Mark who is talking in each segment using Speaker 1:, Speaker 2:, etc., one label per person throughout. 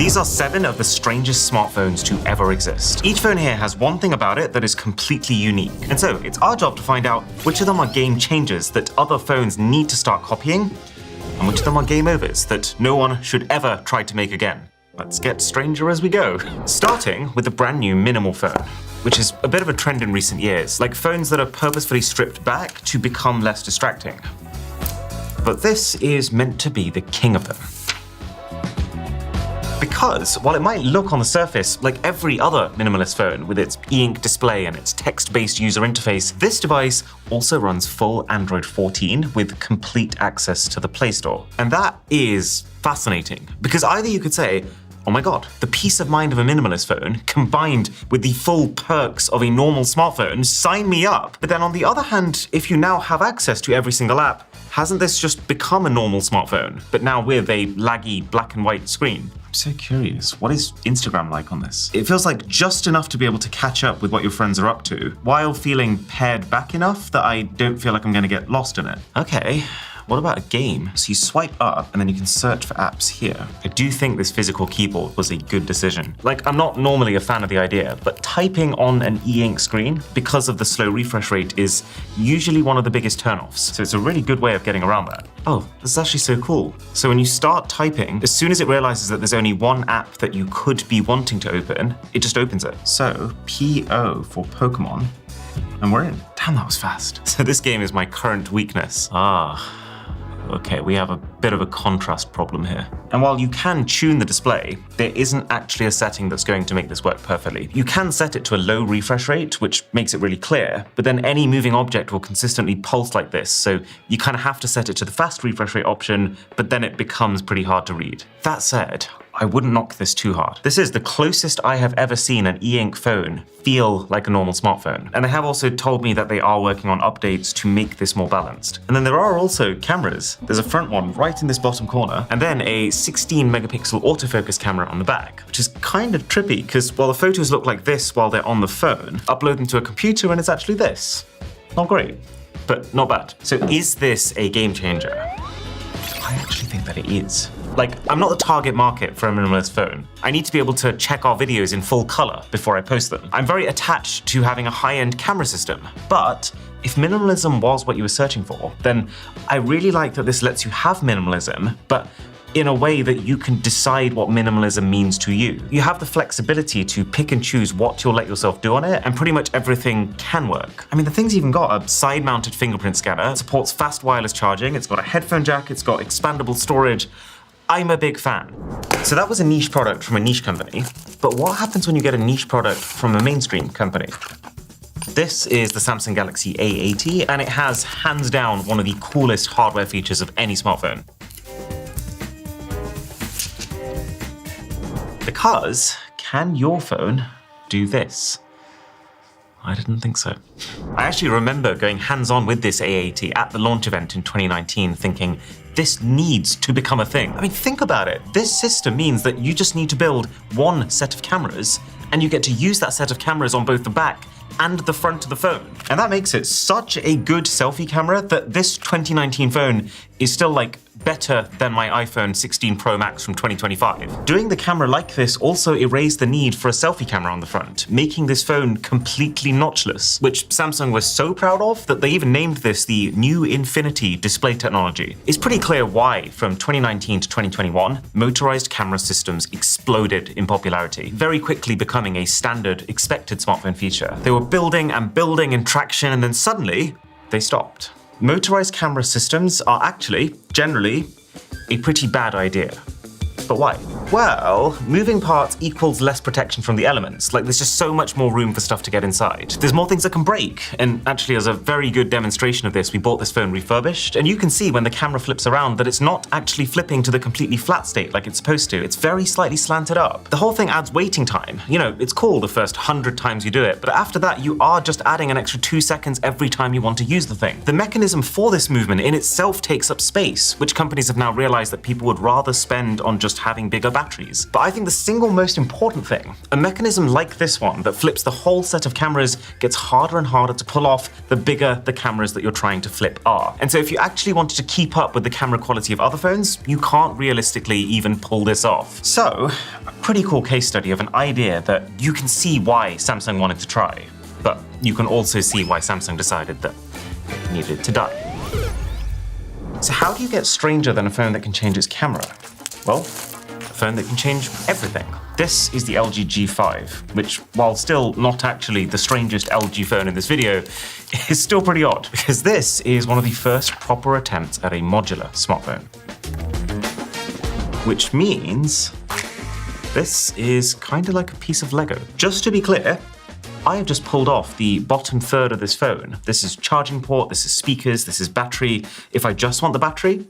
Speaker 1: These are 7 of the strangest smartphones to ever exist. Each phone here has one thing about it that is completely unique. And so it's our job to find out which of them are game changers that other phones need to start copying, and which of them are game overs that no one should ever try to make again. Let's get stranger as we go. Starting with the brand new minimal phone, which is a bit of a trend in recent years, like phones that are purposefully stripped back to become less distracting. But this is meant to be the king of them. Because while it might look on the surface like every other minimalist phone with its e-ink display and its text-based user interface, this device also runs full Android 14 with complete access to the Play Store. And that is fascinating, because either you could say, oh my god, the peace of mind of a minimalist phone combined with the full perks of a normal smartphone, sign me up. But then on the other hand, if you now have access to every single app, hasn't this just become a normal smartphone, but now with a laggy black and white screen? I'm so curious, what is Instagram like on this? It feels like just enough to be able to catch up with what your friends are up to, while feeling pared back enough that I don't feel like I'm gonna get lost in it. Okay. What about a game? So you swipe up and then you can search for apps here. I do think this physical keyboard was a good decision. Like, I'm not normally a fan of the idea, but typing on an e-ink screen because of the slow refresh rate is usually one of the biggest turnoffs. So it's a really good way of getting around that. Oh, this is actually so cool. So when you start typing, as soon as it realizes that there's only one app that you could be wanting to open, it just opens it. So PO for Pokemon, and we're in. Damn, that was fast. So this game is my current weakness. Okay, we have a bit of a contrast problem here. And while you can tune the display, there isn't actually a setting that's going to make this work perfectly. You can set it to a low refresh rate, which makes it really clear, but then any moving object will consistently pulse like this, so you kind of have to set it to the fast refresh rate option, but then it becomes pretty hard to read. That said, I wouldn't knock this too hard. This is the closest I have ever seen an e-ink phone feel like a normal smartphone. And they have also told me that they are working on updates to make this more balanced. And then there are also cameras. There's a front one right in this bottom corner, and then a 16 megapixel autofocus camera on the back, which is kind of trippy because while the photos look like this while they're on the phone, upload them to a computer and it's actually this. Not great, but not bad. So is this a game changer? I actually think that it is. Like, I'm not the target market for a minimalist phone. I need to be able to check our videos in full color before I post them. I'm very attached to having a high-end camera system, but if minimalism was what you were searching for, then I really like that this lets you have minimalism, but in a way that you can decide what minimalism means to you. You have the flexibility to pick and choose what you'll let yourself do on it, and pretty much everything can work. I mean, the thing's even got a side-mounted fingerprint scanner, it supports fast wireless charging, it's got a headphone jack, it's got expandable storage. I'm a big fan. So that was a niche product from a niche company, but what happens when you get a niche product from a mainstream company? This is the Samsung Galaxy A80, and it has hands down one of the coolest hardware features of any smartphone. Because can your phone do this? I didn't think so. I actually remember going hands-on with this A80 at the launch event in 2019 thinking, this needs to become a thing. I mean, think about it. This system means that you just need to build one set of cameras and you get to use that set of cameras on both the back and the front of the phone. And that makes it such a good selfie camera that this 2019 phone is still like better than my iPhone 16 Pro Max from 2025. Doing the camera like this also erased the need for a selfie camera on the front, making this phone completely notchless, which Samsung was so proud of that they even named this the new Infinity display technology. It's pretty clear why, from 2019 to 2021, motorized camera systems exploded in popularity, very quickly becoming a standard expected smartphone feature. They were building and building in traction, and then suddenly they stopped. Motorized camera systems are actually, generally, a pretty bad idea. But why? Well, moving parts equals less protection from the elements. Like, there's just so much more room for stuff to get inside. There's more things that can break. And actually, as a very good demonstration of this, we bought this phone refurbished. And you can see when the camera flips around that it's not actually flipping to the completely flat state like it's supposed to. It's very slightly slanted up. The whole thing adds waiting time. You know, it's cool the first 100 times you do it, but after that, you are just adding an extra 2 seconds every time you want to use the thing. The mechanism for this movement in itself takes up space, which companies have now realized that people would rather spend on just having bigger batteries. But I think the single most important thing, a mechanism like this one that flips the whole set of cameras gets harder and harder to pull off the bigger the cameras that you're trying to flip are. And so if you actually wanted to keep up with the camera quality of other phones, you can't realistically even pull this off. So, a pretty cool case study of an idea that you can see why Samsung wanted to try, but you can also see why Samsung decided that it needed to die. So how do you get stranger than a phone that can change its camera? Well, a phone that can change everything. This is the LG G5, which, while still not actually the strangest LG phone in this video, is still pretty odd, because this is one of the first proper attempts at a modular smartphone. Which means this is kind of like a piece of Lego. Just to be clear, I have just pulled off the bottom third of this phone. This is charging port, this is speakers, this is battery. If I just want the battery,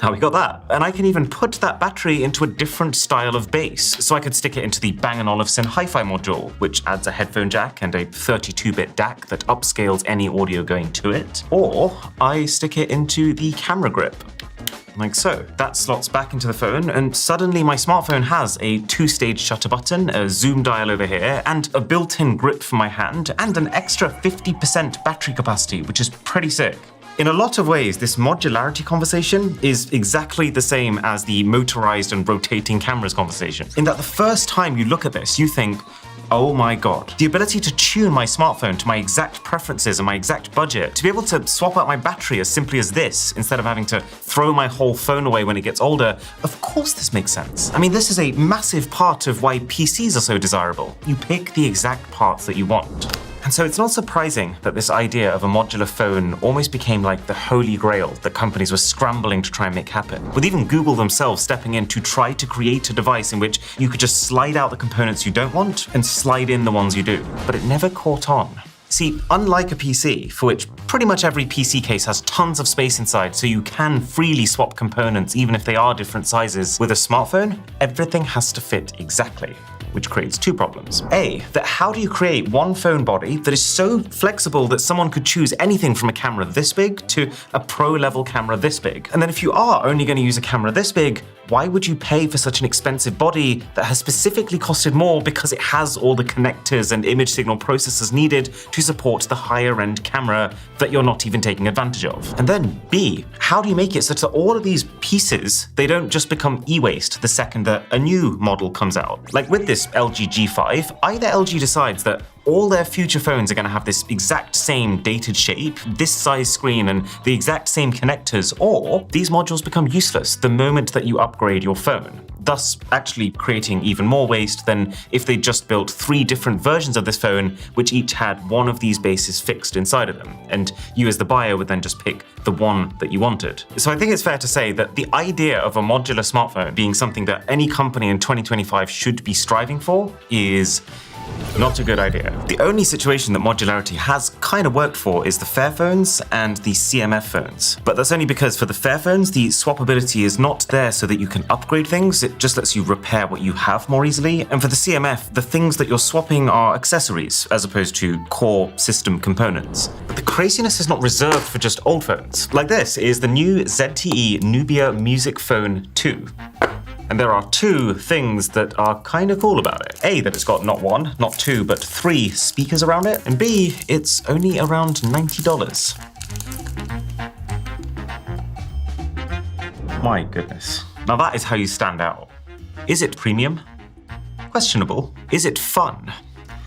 Speaker 1: now we got that. And I can even put that battery into a different style of base. So I could stick it into the Bang & Olufsen Hi-Fi module, which adds a headphone jack and a 32-bit DAC that upscales any audio going to it. Or I stick it into the camera grip, like so. That slots back into the phone, and suddenly my smartphone has a 2-stage shutter button, a zoom dial over here, and a built-in grip for my hand, and an extra 50% battery capacity, which is pretty sick. In a lot of ways, this modularity conversation is exactly the same as the motorized and rotating cameras conversation, in that the first time you look at this, you think, oh my god. The ability to tune my smartphone to my exact preferences and my exact budget, to be able to swap out my battery as simply as this, instead of having to throw my whole phone away when it gets older, of course this makes sense. I mean, this is a massive part of why PCs are so desirable. You pick the exact parts that you want. And so it's not surprising that this idea of a modular phone almost became like the holy grail that companies were scrambling to try and make happen, with even Google themselves stepping in to try to create a device in which you could just slide out the components you don't want and slide in the ones you do. But it never caught on. See, unlike a PC, for which pretty much every PC case has tons of space inside so you can freely swap components even if they are different sizes, with a smartphone, everything has to fit exactly, which creates two problems. A, that how do you create one phone body that is so flexible that someone could choose anything from a camera this big to a pro-level camera this big? And then if you are only going to use a camera this big, why would you pay for such an expensive body that has specifically costed more because it has all the connectors and image signal processors needed to support the higher end camera that you're not even taking advantage of? And then B, how do you make it such that all of these pieces, they don't just become e-waste the second that a new model comes out? Like with this LG G5, either LG decides that all their future phones are going to have this exact same dated shape, this size screen, and the exact same connectors, or these modules become useless the moment that you upgrade your phone, thus actually creating even more waste than if they just built 3 different versions of this phone, which each had one of these bases fixed inside of them, and you as the buyer would then just pick the one that you wanted. So I think it's fair to say that the idea of a modular smartphone being something that any company in 2025 should be striving for is not a good idea. The only situation that modularity has kind of worked for is the Fairphones and the CMF phones. But that's only because for the Fairphones, the swappability is not there so that you can upgrade things, it just lets you repair what you have more easily. And for the CMF, the things that you're swapping are accessories as opposed to core system components. But the craziness is not reserved for just old phones. Like this is the new ZTE Nubia Music Phone 2. And there are 2 things that are kind of cool about it. A, that it's got not 1, not 2, but 3 speakers around it. And B, it's only around $90. My goodness. Now that is how you stand out. Is it premium? Questionable. Is it fun?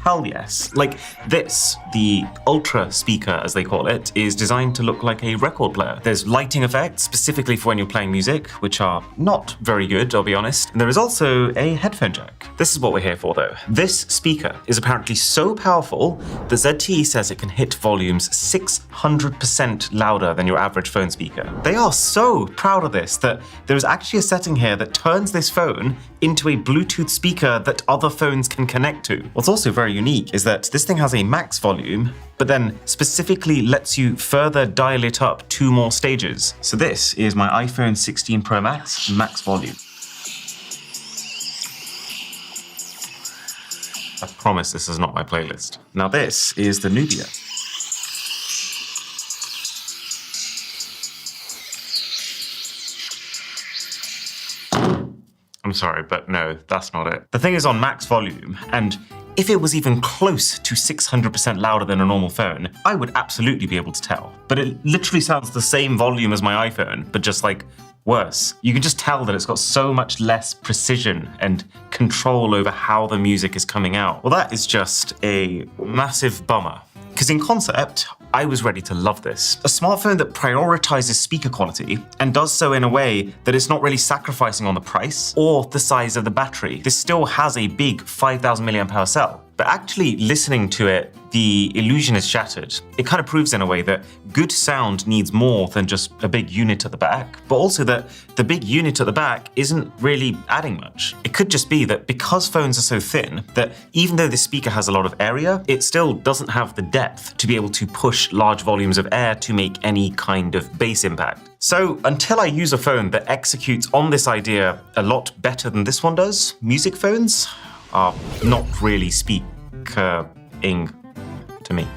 Speaker 1: Hell yes. Like this, the Ultra speaker, as they call it, is designed to look like a record player. There's lighting effects specifically for when you're playing music, which are not very good, I'll be honest. And there is also a headphone jack. This is what we're here for though. This speaker is apparently so powerful that ZTE says it can hit volumes 600% louder than your average phone speaker. They are so proud of this that there is actually a setting here that turns this phone into a Bluetooth speaker that other phones can connect to. What's also very unique is that this thing has a max volume, but then specifically lets you further dial it up 2 more stages. So this is my iPhone 16 Pro Max volume. I promise this is not my playlist. Now this is the Nubia. I'm sorry, but no, that's not it. The thing is on max volume, and if it was even close to 600% louder than a normal phone, I would absolutely be able to tell. But it literally sounds the same volume as my iPhone, but just like worse. You can just tell that it's got so much less precision and control over how the music is coming out. Well, that is just a massive bummer. Because in concept, I was ready to love this. A smartphone that prioritizes speaker quality and does so in a way that it's not really sacrificing on the price or the size of the battery. This still has a big 5,000 mAh cell. But actually listening to it, the illusion is shattered. It kind of proves in a way that good sound needs more than just a big unit at the back, but also that the big unit at the back isn't really adding much. It could just be that because phones are so thin, that even though this speaker has a lot of area, it still doesn't have the depth to be able to push large volumes of air to make any kind of bass impact. So until I use a phone that executes on this idea a lot better than this one does, music phones are not really speaker-ing to me.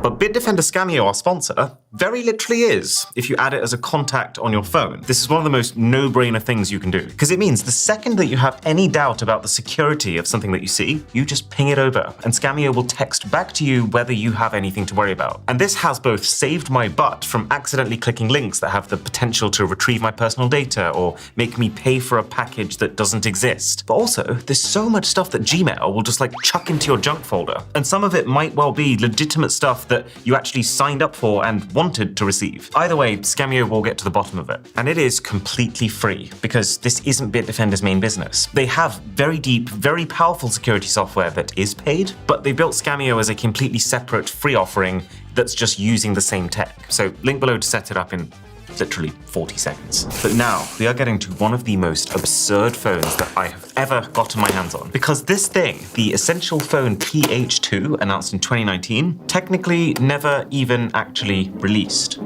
Speaker 1: But Bitdefender Scamio, our sponsor, very literally is if you add it as a contact on your phone. This is one of the most no-brainer things you can do, because it means the second that you have any doubt about the security of something that you see, you just ping it over, and Scamio will text back to you whether you have anything to worry about. And this has both saved my butt from accidentally clicking links that have the potential to retrieve my personal data or make me pay for a package that doesn't exist. But also, there's so much stuff that Gmail will just like chuck into your junk folder. And some of it might well be legitimate stuff that you actually signed up for and wanted to receive. Either way, Scamio will get to the bottom of it. And it is completely free, because this isn't Bitdefender's main business. They have very deep, very powerful security software that is paid, but they built Scamio as a completely separate free offering that's just using the same tech. So link below to set it up in literally 40 seconds. But now we are getting to one of the most absurd phones that I have ever gotten my hands on. Because this thing, the Essential Phone PH2, announced in 2019, technically never even actually released.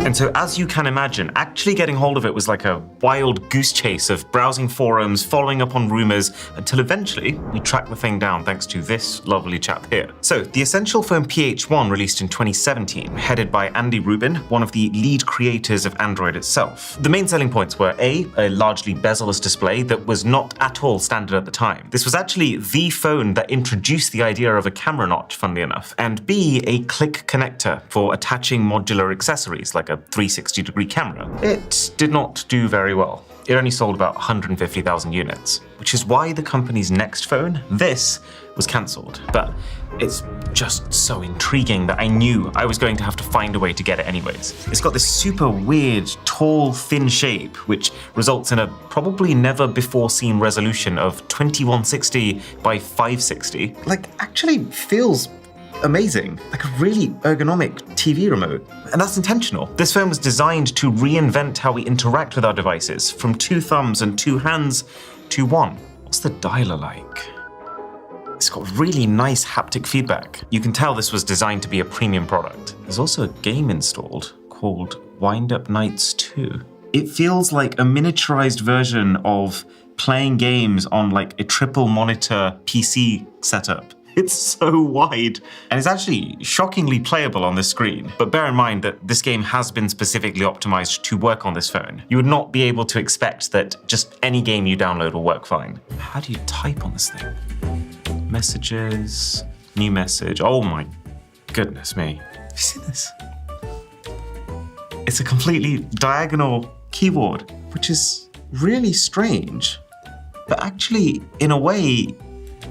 Speaker 1: And so as you can imagine, actually getting hold of it was like a wild goose chase of browsing forums, following up on rumors, until eventually we tracked the thing down thanks to this lovely chap here. So the Essential Phone PH1 released in 2017, headed by Andy Rubin, one of the lead creators of Android itself. The main selling points were A largely bezel-less display that was not at all standard at the time. This was actually the phone that introduced the idea of a camera notch, funnily enough, and B, a click connector for attaching modular accessories like a 360-degree camera. It did not do very well. It only sold about 150,000 units, which is why the company's next phone, this, was cancelled. But it's just so intriguing that I knew I was going to have to find a way to get it anyways. It's got this super weird, tall, thin shape, which results in a probably never before seen resolution of 2160 by 560. Like, actually feels amazing, like a really ergonomic TV remote. And that's intentional. This phone was designed to reinvent how we interact with our devices, from 2 thumbs and 2 hands to 1. What's the dialer like? It's got really nice haptic feedback. You can tell this was designed to be a premium product. There's also a game installed called Wind Up Nights 2. It feels like a miniaturized version of playing games on like a triple monitor PC setup. It's so wide, and it's actually shockingly playable on this screen. But bear in mind that this game has been specifically optimized to work on this phone. You would not be able to expect that just any game you download will work fine. How do you type on this thing? Messages, new message. Oh my goodness me. Have you seen this? It's a completely diagonal keyboard, which is really strange, but actually, in a way,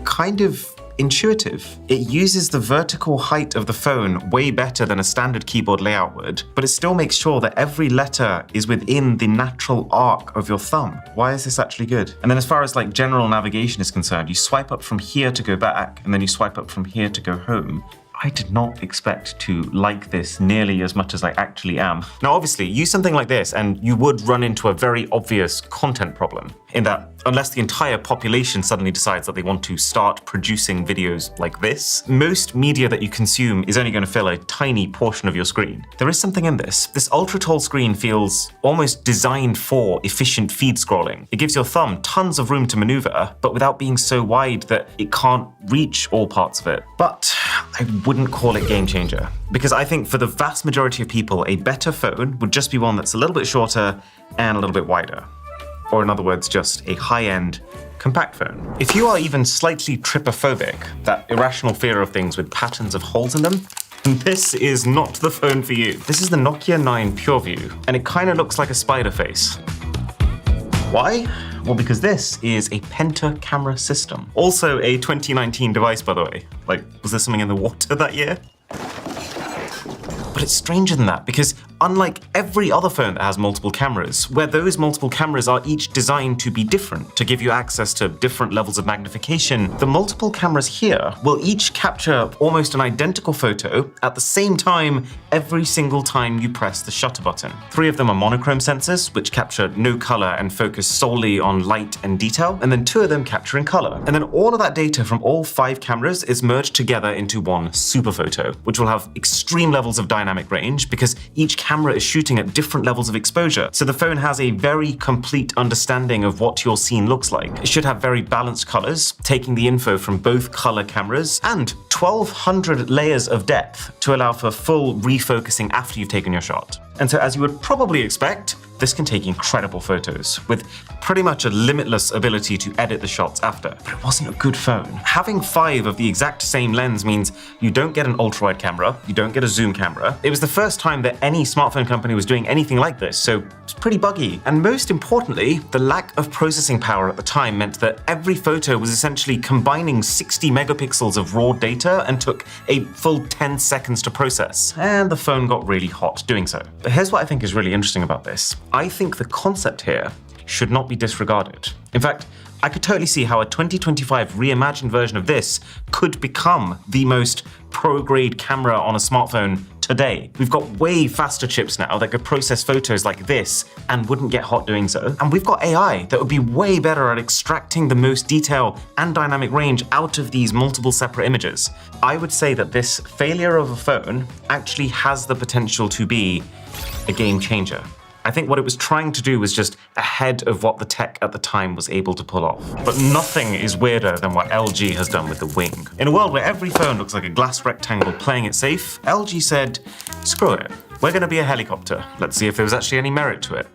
Speaker 1: kind of intuitive. It uses the vertical height of the phone way better than a standard keyboard layout would, but it still makes sure that every letter is within the natural arc of your thumb. Why is this actually good? And then as far as like general navigation is concerned, you swipe up from here to go back, and then you swipe up from here to go home. I did not expect to like this nearly as much as I actually am. Now, obviously, use something like this and you would run into a very obvious content problem, in that unless the entire population suddenly decides that they want to start producing videos like this, most media that you consume is only going to fill a tiny portion of your screen. There is something in this. This ultra-tall screen feels almost designed for efficient feed scrolling. It gives your thumb tons of room to maneuver, but without being so wide that it can't reach all parts of it. But I wouldn't call it game changer, because I think for the vast majority of people, a better phone would just be one that's a little bit shorter and a little bit wider. or in other words, just a high-end compact phone. If you are even slightly trypophobic, that irrational fear of things with patterns of holes in them, this is not the phone for you. This is the Nokia 9 PureView, and it kind of looks like a spider face. Why? Well, because this is a penta camera system. Also a 2019 device, by the way. Like, was there something in the water that year? But it's stranger than that, because unlike every other phone that has multiple cameras, where those multiple cameras are each designed to be different, to give you access to different levels of magnification, the multiple cameras here will each capture almost an identical photo at the same time every single time you press the shutter button. 3 of them are monochrome sensors, which capture no color and focus solely on light and detail, and then 2 of them capture in color. And then all of that data from all 5 cameras is merged together into one super photo, which will have extreme levels of dynamic range because each camera is shooting at different levels of exposure. So the phone has a very complete understanding of what your scene looks like. It should have very balanced colors, taking the info from both color cameras, and 1200 layers of depth to allow for full refocusing after you've taken your shot. And so, as you would probably expect, this can take incredible photos with pretty much a limitless ability to edit the shots after. But it wasn't a good phone. Having 5 of the exact same lens means you don't get an ultra-wide camera, you don't get a zoom camera. It was the first time that any smartphone company was doing anything like this, so it's pretty buggy. And most importantly, the lack of processing power at the time meant that every photo was essentially combining 60 megapixels of raw data and took a full 10 seconds to process. And the phone got really hot doing so. But here's what I think is really interesting about this. I think the concept here should not be disregarded. In fact, I could totally see how a 2025 reimagined version of this could become the most pro-grade camera on a smartphone today. We've got way faster chips now that could process photos like this and wouldn't get hot doing so. And we've got AI that would be way better at extracting the most detail and dynamic range out of these multiple separate images. I would say that this failure of a phone actually has the potential to be a game changer. I think what it was trying to do was just ahead of what the tech at the time was able to pull off. But nothing is weirder than what LG has done with the Wing. In a world where every phone looks like a glass rectangle playing it safe, LG said, screw it, we're gonna be a helicopter. Let's see if there was actually any merit to it.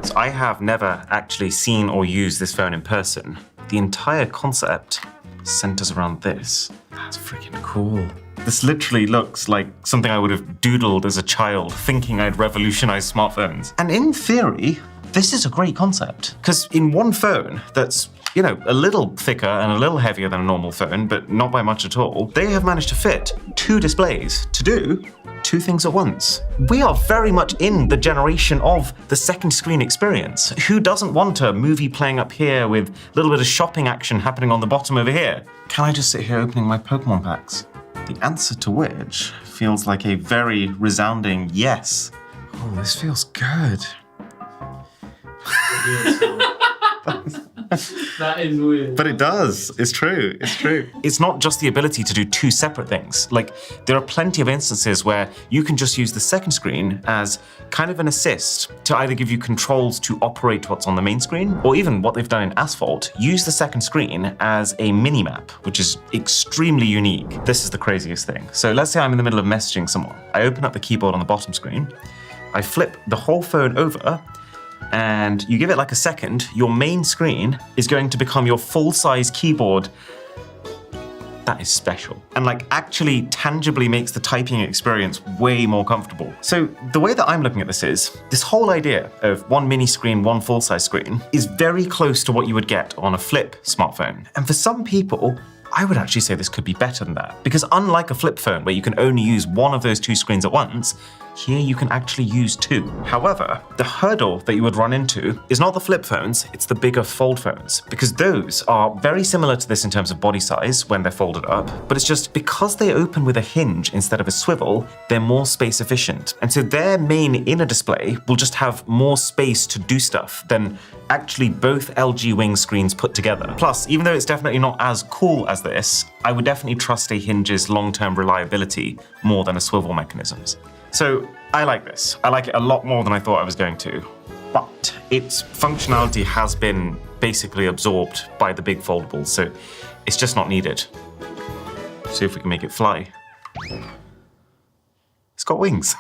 Speaker 1: So I have never actually seen or used this phone in person. The entire concept centers around this. That's freaking cool. This literally looks like something I would have doodled as a child, thinking I'd revolutionize smartphones. And in theory, this is a great concept. Because in one phone that's, you know, a little thicker and a little heavier than a normal phone, but not by much at all, they have managed to fit 2 displays to do 2 things at once. We are very much in the generation of the second screen experience. Who doesn't want a movie playing up here with a little bit of shopping action happening on the bottom over here? Can I just sit here opening my Pokemon packs? The answer to which feels like a very resounding yes. Oh, this feels good.
Speaker 2: That is weird.
Speaker 1: But it does. It's true. It's true. It's not just the ability to do 2 separate things. Like, there are plenty of instances where you can just use the second screen as kind of an assist to either give you controls to operate what's on the main screen, or even what they've done in Asphalt, use the second screen as a mini-map, which is extremely unique. This is the craziest thing. So let's say I'm in the middle of messaging someone. I open up the keyboard on the bottom screen, I flip the whole phone over, and you give it like a second, your main screen is going to become your full-size keyboard. That is special. And like actually tangibly makes the typing experience way more comfortable. So the way that I'm looking at this is, this whole idea of 1 mini screen, 1 full-size screen is very close to what you would get on a flip smartphone. And for some people, I would actually say this could be better than that. Because unlike a flip phone where you can only use 1 of those 2 screens at once, here you can actually use 2. However, the hurdle that you would run into is not the flip phones, it's the bigger fold phones. Because those are very similar to this in terms of body size when they're folded up, but it's just because they open with a hinge instead of a swivel, they're more space efficient. And so their main inner display will just have more space to do stuff than actually both LG Wing screens put together. Plus, even though it's definitely not as cool as this, I would definitely trust a hinge's long-term reliability more than a swivel mechanism's. So I like this. I like it a lot more than I thought I was going to. But its functionality has been basically absorbed by the big foldables, so it's just not needed. See if we can make it fly. It's got wings.